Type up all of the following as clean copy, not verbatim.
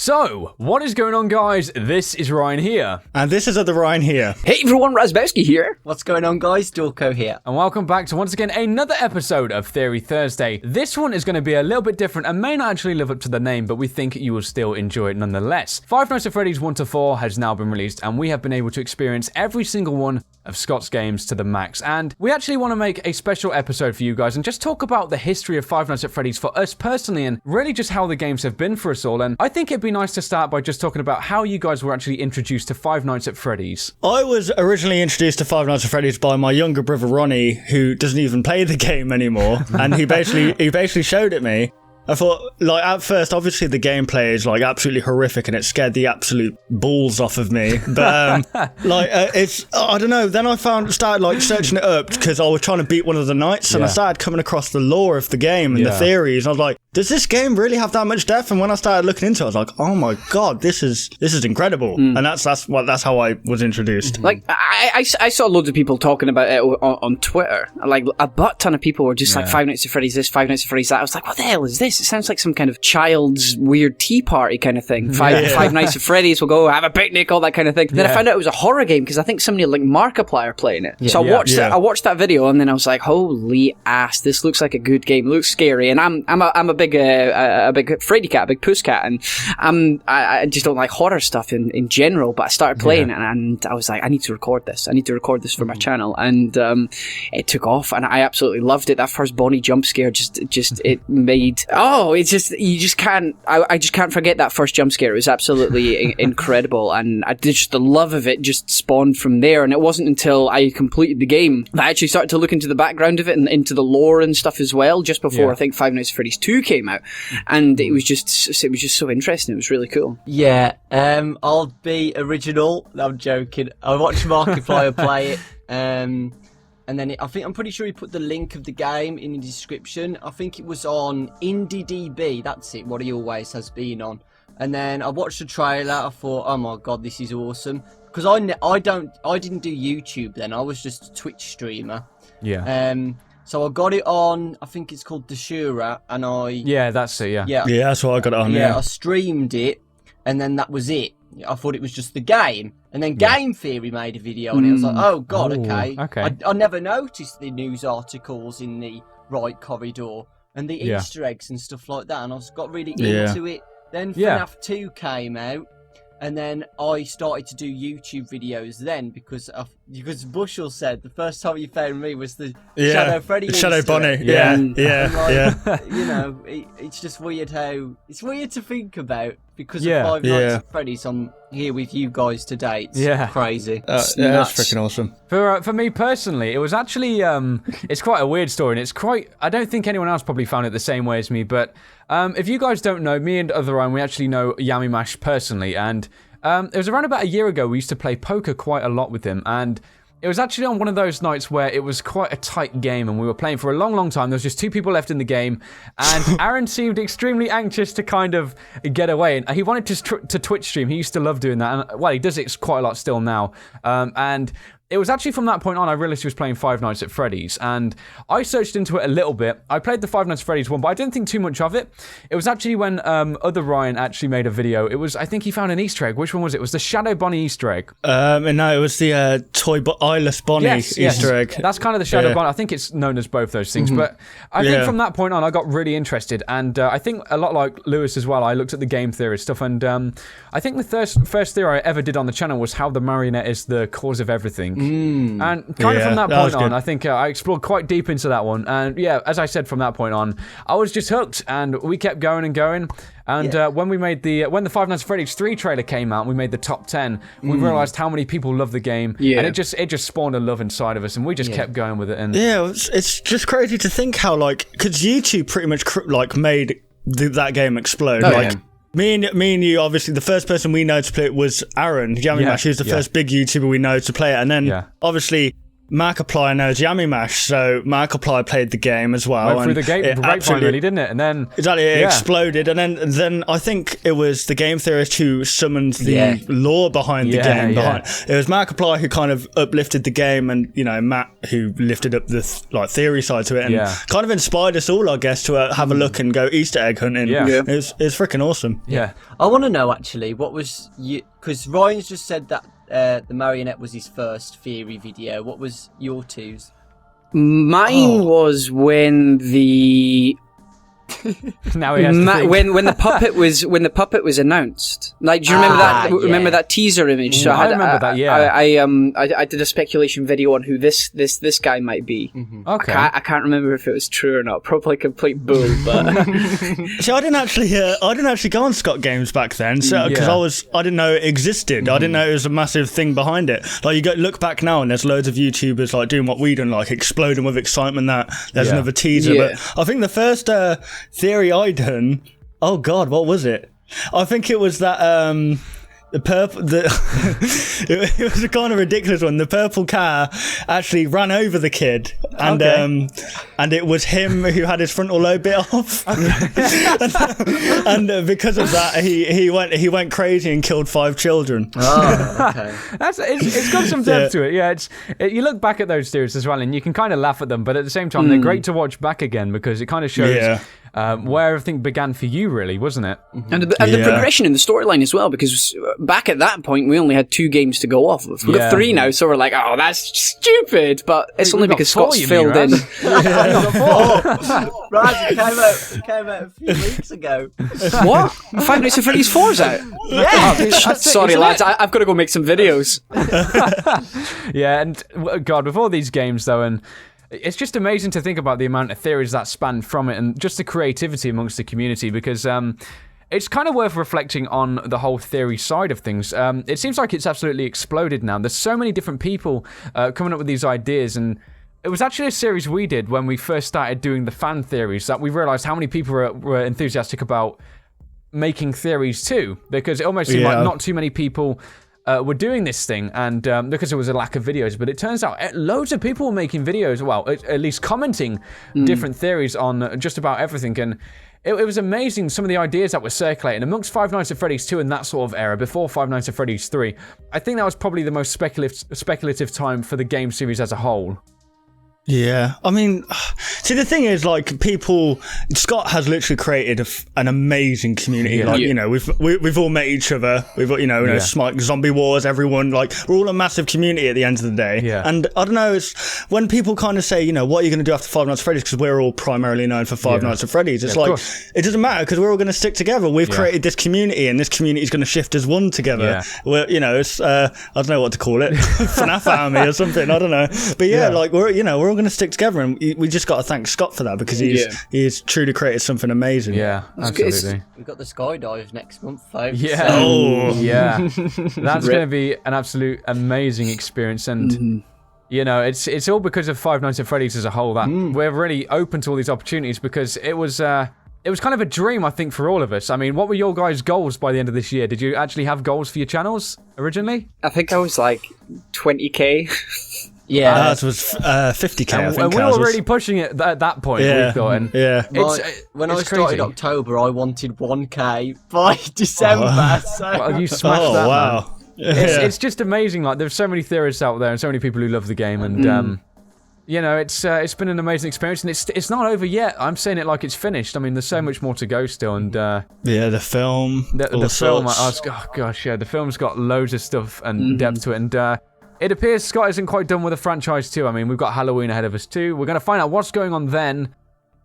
So, what is going on, guys? This is Ryan here. And this is the Ryan here. Hey everyone, Razzbowski here. What's going on, guys? Dorco here. And welcome back to, once again, another episode of Theory Thursday. This one is going to be a little bit different and may not actually live up to the name, but we think you will still enjoy it nonetheless. Five Nights at Freddy's 1 to 4 has now been released, and we have been able to experience every single one of Scott's games to the max. And we actually want to make a special episode for you guys and just talk about the history of Five Nights at Freddy's for us personally, and really just how the games have been for us all. And I think it'd be nice to start by just talking about how you guys were actually introduced to Five Nights at Freddy's. I was originally introduced to Five Nights at Freddy's by my younger brother Ronnie, who doesn't even play the game anymore, and he basically showed it me. I thought, like, at first, obviously the gameplay is, like, absolutely horrific and it scared the absolute balls off of me. But, it's, I don't know, then I started, like, searching it up because I was trying to beat one of the nights, and I started coming across the lore of the game and the theories. And I was like, does this game really have that much depth? And when I started looking into it, I was like, oh my god, this is incredible. And that's how I was introduced. Like, I saw loads of people talking about it on Twitter. Like, a butt ton of people were just like, Five Nights at Freddy's this, Five Nights at Freddy's that. I was like, what the hell is this? It sounds like some kind of child's weird tea party kind of thing. Five Nights at Freddy's, we'll go have a picnic, all that kind of thing. Then I found out it was a horror game because I think somebody like Markiplier playing it. So I watched that video, and then I was like, holy ass, this looks like a good game. It looks scary, and I'm a big Freddy cat, a big puss cat, and I just don't like horror stuff in general. But I started playing, and I was like, I need to record this. I need to record this for my channel, and it took off, and I absolutely loved it. That first Bonnie jump scare just it made. Oh, it's just, you just can't, I just can't forget that first jump scare. It was absolutely incredible, and just the love of it just spawned from there. And it wasn't until I completed the game that I actually started to look into the background of it and into the lore and stuff as well, just before I think Five Nights at Freddy's 2 came out. And it was just so interesting. It was really cool. Yeah, I'll be original. I'm joking. I watched Markiplier play it, and then I'm pretty sure he put the link of the game in the description. I think it was on IndieDB. That's it, what he always has been on. And then I watched the trailer. I thought, oh my god, this is awesome. Because I didn't do YouTube then. I was just a Twitch streamer. Yeah. So I got it on, I think it's called Dashura, and that's it. Yeah, that's what I got it on. Yeah, I streamed it, and then that was it. I thought it was just the game, and then Game Theory made a video, and it was like, oh god, okay. I never noticed the news articles in the right corridor and the Easter eggs and stuff like that, and I got really into it. Then FNAF 2 came out, and then I started to do YouTube videos then because Bushell said the first time you found me was the Shadow Freddy Shadow Bonnie. You know, it's just weird how it's weird to think about because of Five Nights at Freddy's. I'm here with you guys today. It's crazy. That's freaking awesome. For me personally, it was actually it's quite a weird story, and it's quite. I don't think anyone else probably found it the same way as me, but if you guys don't know, me and Other Ryan, we actually know Yami Mash personally, and it was around about a year ago. We used to play poker quite a lot with him, and it was actually on one of those nights where it was quite a tight game, and we were playing for a long, long time. There was just two people left in the game, and Aaron seemed extremely anxious to kind of get away, and he wanted to Twitch stream. He used to love doing that, and well, he does it quite a lot still now, and it was actually from that point on I realised he was playing Five Nights at Freddy's, and I searched into it a little bit. I played the Five Nights at Freddy's one, but I didn't think too much of it. It was actually when Other Ryan actually made a video. It was, I think he found an Easter egg. Which one was it? It was the Shadow Bonnie Easter egg. No, it was the eyeless Bonnie Easter egg. That's kind of the Shadow Bonnie. I think it's known as both those things, but I think from that point on I got really interested, and I think a lot like Lewis as well, I looked at the game theory stuff, and I think the first theory I ever did on the channel was how the marionette is the cause of everything. And kind of from that point on, I think I explored quite deep into that one. And yeah, as I said, from that point on, I was just hooked, and we kept going and going. And when we made when the Five Nights at Freddy's 3 trailer came out, and we made the top 10. We realized how many people love the game, and it just spawned a love inside of us, and we just kept going with it. And it's just crazy to think how, like, because YouTube pretty much made that game explode. Me and you, obviously, the first person we know to play it was Aaron. Yami Mash, who's the first big YouTuber we know to play it. And then, obviously, Markiplier knows Yummy Mash, so Markiplier played the game as well. Went through the game, grapevine, really, didn't it? And then exactly, it exploded. And then I think it was the game theorist who summoned the lore behind the game. It was Markiplier who kind of uplifted the game, and Matt who lifted up the theory side to it, and kind of inspired us all, I guess, to have a look and go Easter egg hunting. It was freaking awesome. Yeah, I want to know actually what was you, because Ryan's just said that the marionette was his first theory video. What was your two's? Mine was when the now he has to think. when the puppet was announced. Like, do you remember that? Remember that teaser image? So I remember that. Yeah, I did a speculation video on who this guy might be. Mm-hmm. Okay, I can't remember if it was true or not. Probably complete bull. But see, I didn't actually go on Scott Games back then, so because I didn't know it existed. Mm-hmm. I didn't know it was a massive thing behind it. Like, you look back now, and there's loads of YouTubers like doing what we done, like exploding with excitement. That there's another teaser, but I think the first theory I done, oh god, what was it? I think it was that the purple it was a kind of ridiculous one. The purple car actually ran over the kid, and it was him who had his frontal lobe bit off. and because of that he went crazy and killed 5 children. Okay. It's got some depth to it. Yeah, you look back at those theories as well, and you can kind of laugh at them, but at the same time they're great to watch back again, because it kind of shows where everything began for you, really, wasn't it? And the progression in the storyline as well, because back at that point we only had 2 games to go off of. We've got 3 now, so we're like, oh, that's stupid, but it's only because Scott's filled in. Raz, it came out a few weeks ago. What? Five Nights at Freddy's 4's out? Yeah. Sorry, lads, I've got to go make some videos. Yeah, and God, with all these games though, and it's just amazing to think about the amount of theories that span from it, and just the creativity amongst the community, because it's kind of worth reflecting on the whole theory side of things. It seems like it's absolutely exploded now. There's so many different people coming up with these ideas, and it was actually a series we did when we first started doing the fan theories that we realised how many people were enthusiastic about making theories too, because it almost seemed like not too many people were doing this thing, and because there was a lack of videos, but it turns out loads of people were making videos, well, at least commenting different theories on just about everything, and it was amazing some of the ideas that were circulating amongst Five Nights at Freddy's 2 and that sort of era, before Five Nights at Freddy's 3. I think that was probably the most speculative time for the game series as a whole. Yeah, I mean, see, the thing is, like, Scott has literally created an amazing community. Yeah. Like, we've all met each other. We've got, Smite, Zombie Wars, everyone. Like, we're all a massive community at the end of the day. Yeah. And I don't know, it's when people kind of say, what are you going to do after Five Nights at Freddy's? Because we're all primarily known for Five Nights at Freddy's. It's like, it doesn't matter, because we're all going to stick together. We've created this community, and this community is going to shift as one together. Yeah. It's I don't know what to call it, FNAF army or something. I don't know, but like we're all going to stick together, and we just got to thank Scott for that, because he's truly created something amazing. Yeah, absolutely. We've got the skydive next month, folks. Yeah, that's going to be an absolute amazing experience, and it's all because of Five Nights at Freddy's as a whole that we're really open to all these opportunities, because it was kind of a dream, I think, for all of us. I mean, what were your guys' goals by the end of this year? Did you actually have goals for your channels originally? I think I was like 20k. Yeah, that was 50k. I think. And we were really pushing it at that point. We thought, and when I started October, I wanted 1k by December. You smashed that. Wow! It's just amazing. Like, there's so many theorists out there, and so many people who love the game, and it's been an amazing experience, and it's not over yet. I'm saying it like it's finished. I mean, there's so much more to go still, and the film, the film. The film's got loads of stuff and depth to it, and it appears Scott isn't quite done with the franchise too. I mean, we've got Halloween ahead of us too. We're going to find out what's going on then.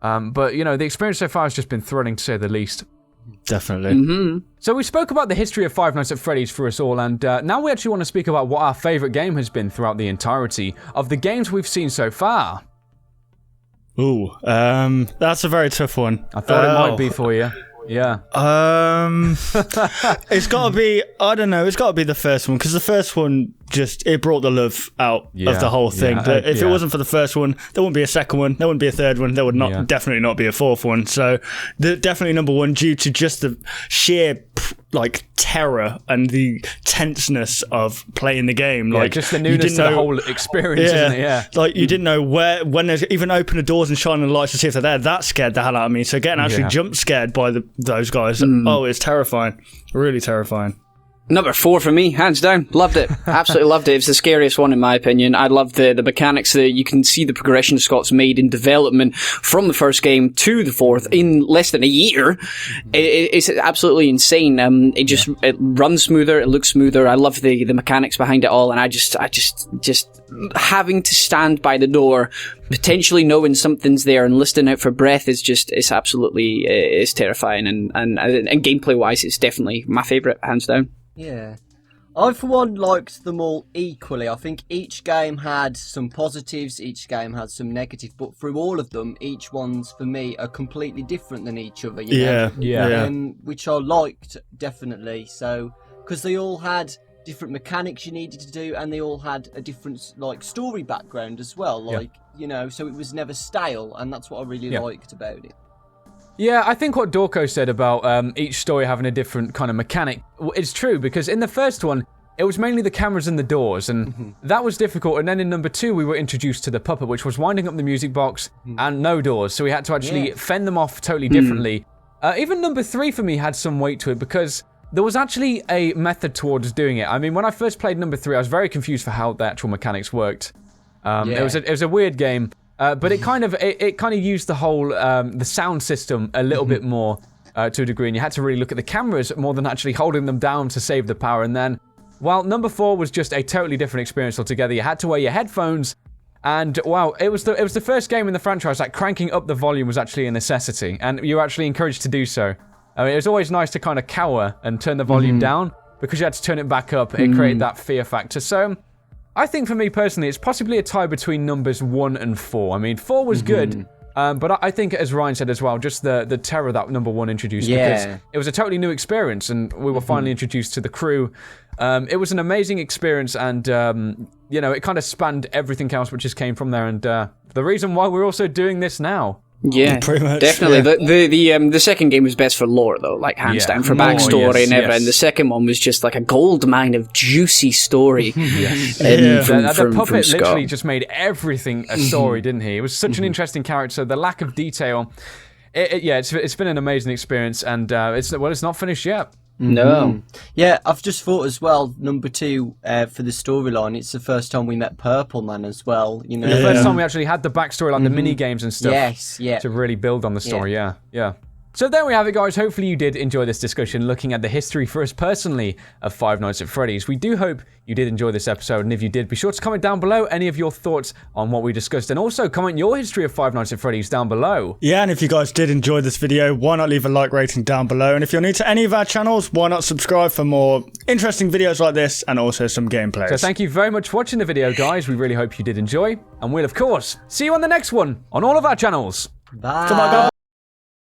But, the experience so far has just been thrilling, to say the least. Definitely. So we spoke about the history of Five Nights at Freddy's for us all, and now we actually want to speak about what our favourite game has been throughout the entirety of the games we've seen so far. Ooh, that's a very tough one. I thought it might be for you. Yeah. It's got to be, I don't know, it's got to be the first one, because the first one it brought the love out of the whole thing. If it wasn't for the first one, there wouldn't be a second one, there wouldn't be a third one, there would definitely not be a fourth one. So definitely number one, due to just the sheer like terror and the tenseness of playing the game. Yeah, like just the newness of the whole experience, isn't it? Yeah. Like you didn't know when there's even open the doors and shining the lights to see if they're there. That scared the hell out of me. So getting actually jump scared by those guys, it's terrifying. Really terrifying. Number 4 for me, hands down. Loved it. Absolutely loved it. It's the scariest one in my opinion. I love the mechanics that you can see the progression Scott's made in development from the first game to the 4th in less than a year. It's absolutely insane. It runs smoother, it looks smoother. I love the mechanics behind it all, and I just having to stand by the door, potentially knowing something's there and listening out for breath it's absolutely it's terrifying, and gameplay wise it's definitely my favourite, hands down. Yeah. I, for one, liked them all equally. I think each game had some positives, each game had some negatives, but through all of them, each one's, for me, are completely different than each other, you know? Which I liked, definitely. So, because they all had different mechanics you needed to do, and they all had a different, like, story background as well. Like, you know, so it was never stale, and that's what I really liked about it. Yeah, I think what Dorko said about each story having a different kind of mechanic is true, because in the first one, it was mainly the cameras and the doors, and that was difficult. And then in number 2, we were introduced to the puppet, which was winding up the music box and no doors, so we had to actually fend them off totally differently. Even number 3 for me had some weight to it, because there was actually a method towards doing it. I mean, when I first played number 3, I was very confused for how the actual mechanics worked. It was a weird game. But it kind of used the whole the sound system a little bit more to a degree, and you had to really look at the cameras more than actually holding them down to save the power. And then, while number 4 was just a totally different experience altogether, you had to wear your headphones, and wow, it was the first game in the franchise that cranking up the volume was actually a necessity, and you were actually encouraged to do so. I mean, it was always nice to kind of cower and turn the volume down, because you had to turn it back up. It created that fear factor. So I think for me personally, it's possibly a tie between numbers 1 and 4. I mean, 4 was good, but I think, as Ryan said as well, just the terror that number 1 introduced, because it was a totally new experience, and we were finally introduced to the crew. It was an amazing experience, and you know, it kind of spanned everything else which just came from there, and the reason why we're also doing this now. Yeah, pretty much, definitely. The second game was best for lore, though, like hands down, for backstory and everything. The second one was just like a gold mine of juicy story. The puppet literally just made everything a story, didn't he? It was such an interesting character. The lack of detail. It's been an amazing experience, and it's not finished yet. No. Yeah, I've just thought as well, number 2, for the storyline, it's the first time we met Purple Man as well, you know. The first time we actually had the backstory, like the mini games and stuff. Yes, to really build on the story, yeah. So there we have it, guys. Hopefully you did enjoy this discussion, looking at the history for us personally of Five Nights at Freddy's. We do hope you did enjoy this episode, and if you did, be sure to comment down below any of your thoughts on what we discussed, and also comment your history of Five Nights at Freddy's down below. Yeah, and if you guys did enjoy this video, why not leave a like rating down below, and if you're new to any of our channels, why not subscribe for more interesting videos like this, and also some gameplays. So thank you very much for watching the video, guys. We really hope you did enjoy, and we'll, of course, see you on the next one on all of our channels. Bye.